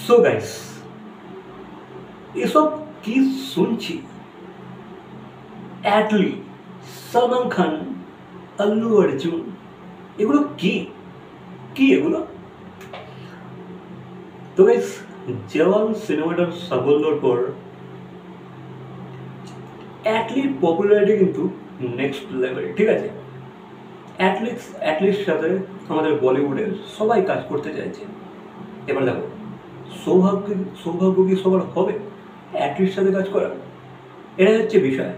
So guys, এসব কি শুনছি? অ্যাটলি, সালমান খান, আল্লু অর্জুন, এগুলো কি কি এগুলো? তো গাইস, জওয়ান সিনেমাটার সাফল্যর পর অ্যাটলির পপুলারিটি কিন্তু নেক্সট লেভেল। ঠিক আছে, অ্যাটলির সাথে আমাদের বলিউডের সবাই কাজ করতে চাইছে। এবার দেখো, সৌভাগ্য সৌভাগ্য কি সবার হবে অ্যাটলির সাথে কাজ করার? এটা হচ্ছে বিষয়।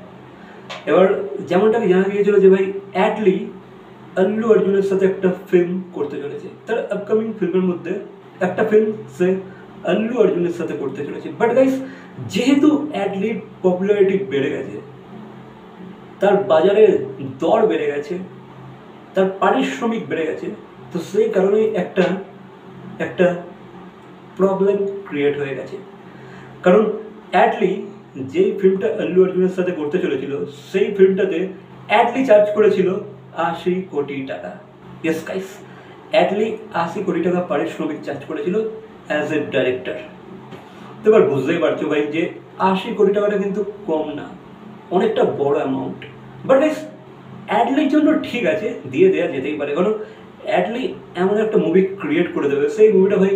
এবার যেমনটা জানা গিয়েছিল যে ভাই অ্যাটলি আল্লু অর্জুনের সাথে একটা ফিল্ম করতে চলেছে, তার আপকামিং ফিল্মের মধ্যে একটা ফিল্ম সে আল্লু অর্জুনের সাথে করতে চলেছে। বাট গাইস, যেহেতু অ্যাটলির পপুলারিটি বেড়ে গেছে, তার বাজারে দর বেড়ে গেছে, তার পারিশ্রমিক বেড়ে গেছে, তো সেই কারণে একটা একটা প্রবলেম ক্রিয়েট হয়ে গেছে। কারণ অ্যাটলি যেই ফিল্মটা আল্লু অর্জুনের সাথে করতে চলেছিল, সেই ফিল্মটাতে অ্যাটলি চার্জ করেছিল ৮০ কোটি টাকা। ইয়েস গাইস, অ্যাটলি ৮০ কোটি টাকা পারিশ্রমিক চার্জ করেছিল অ্যাজ এ ডাইরেক্টর। তো এবার বুঝতেই পারছো ভাই যে ৮০ কোটি টাকাটা কিন্তু কম না, অনেকটা বড় অ্যামাউন্ট। বাট গাইস, অ্যাটলির জন্য ঠিক আছে, দিয়ে দেওয়া যেতেই পারে, কারণ অ্যাটলি এমন একটা মুভি ক্রিয়েট করে দেবে, সেই মুভিটা ভাই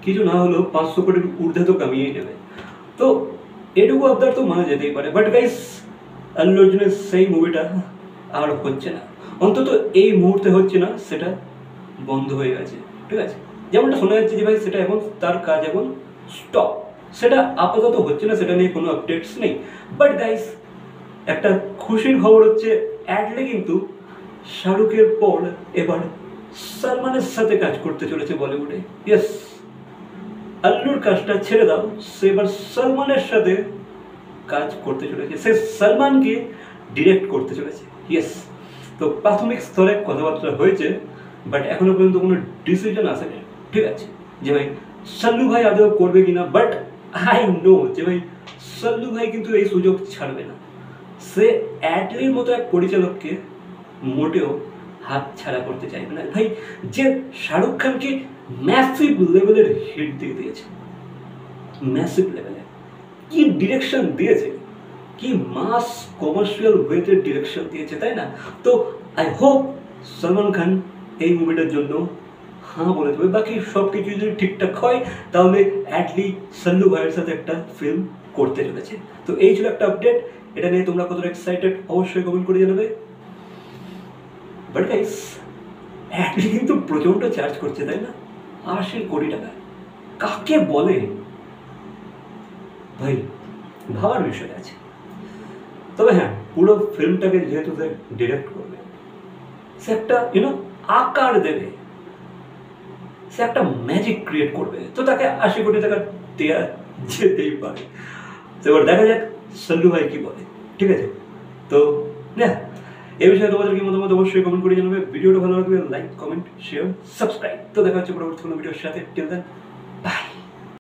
কিছু না হলেও ৫০০ কোটির ঊর্ধ্বে তো কামিয়েই নেবে। তো এটুকু আবদার তো মানা যেতেই পারে। বাট গাইস, আল্লু অর্জুনের সেই মুভিটা আর হচ্ছে না, অন্তত এই মুহূর্তে হচ্ছে না, সেটা বন্ধ হয়ে গেছে। ঠিক আছে, যেমনটা শোনা যাচ্ছে যে ভাই সেটা এখন তার কাজ এখন স্টপ, সেটা আপাতত হচ্ছে না, সেটা নিয়ে কোনো আপডেটস নেই। বাট গাইস, একটা খুশির খবর হচ্ছে অ্যাটলি কিন্তু শাহরুখের পর এবার সালমানের সাথে কাজ করতে চলেছে বলিউডে। ইয়েস, আল্লুর কাজটা ছেড়ে দাও, সে এবার সালমানের সাথে কাজ করতে চলেছে, সে সালমানকে ডিরেক্ট করতে চলেছে। ইয়েস, তো প্রাথমিক স্তরে কথাবার্তা হয়েছে, বাট এখনো পর্যন্ত কোনো ডিসিশন আসেনি। ঠিক আছে, যে ভাই সাল্লু ভাই আদৌ করবে কিনা, বাট আই নো যে ভাই সাল্লু ভাই কিন্তু এই সুযোগ ছাড়বে না। সে অ্যাটলির মতো এক পরিচালককে মোটেও হাত ছাড়া করতে চাইবে না ভাই, যে শাহরুখ খানকে ম্যাসিভ লেভেলের হিট দিয়ে দিয়েছে, ম্যাসিভ লেভেলে কি ডিরেকশন দিয়েছে, কি মাস কমার্শিয়াল ওয়েতে ডিরেকশন দিয়েছে, তাই না? তো আই হোপ সলমান খান এই মুভিটার জন্য হ্যাঁ বলে দেবে। বাকি সব কিছু যদি ঠিকঠাক হয়, তাহলে অ্যাটলি সাল্লু ভাইয়ের সাথে একটা ফিল্ম করতে চলেছে। তো এই ছিল একটা আপডেট, এটা নিয়ে তোমরা কতটা এক্সাইটেড অবশ্যই কমেন্ট করে জানাবে। বাট গাইস, অ্যাটলি কিন্তু প্রচণ্ড চার্জ করছে, তাই না? ৮০ কোটি টাকা কাকে বলে ভাই, ভাবার বিষয় আছে। তবে হ্যাঁ, পুরো ফিল্মটাকে যেহেতু সে ডিরেক্ট করবে, সে একটা আকার দেবে, সে একটা ম্যাজিক ক্রিয়েট করবে, তো তাকে ৮০ কোটি টাকা দেওয়া যেতেই পারে। তো এবার দেখা যাক সাল্লু ভাই কি বলে। ঠিক আছে, তো না, এই বিষয়ে তোমাদের কি মতামত অবশ্যই কমেন্ট করে জানাবে। ভিডিওটা ভালো লাগলে লাইক, কমেন্ট, শেয়ার, সাবস্ক্রাইব। তো দেখা হচ্ছে পরবর্তী কোনো ভিডিওর সাথে। টিল দেন।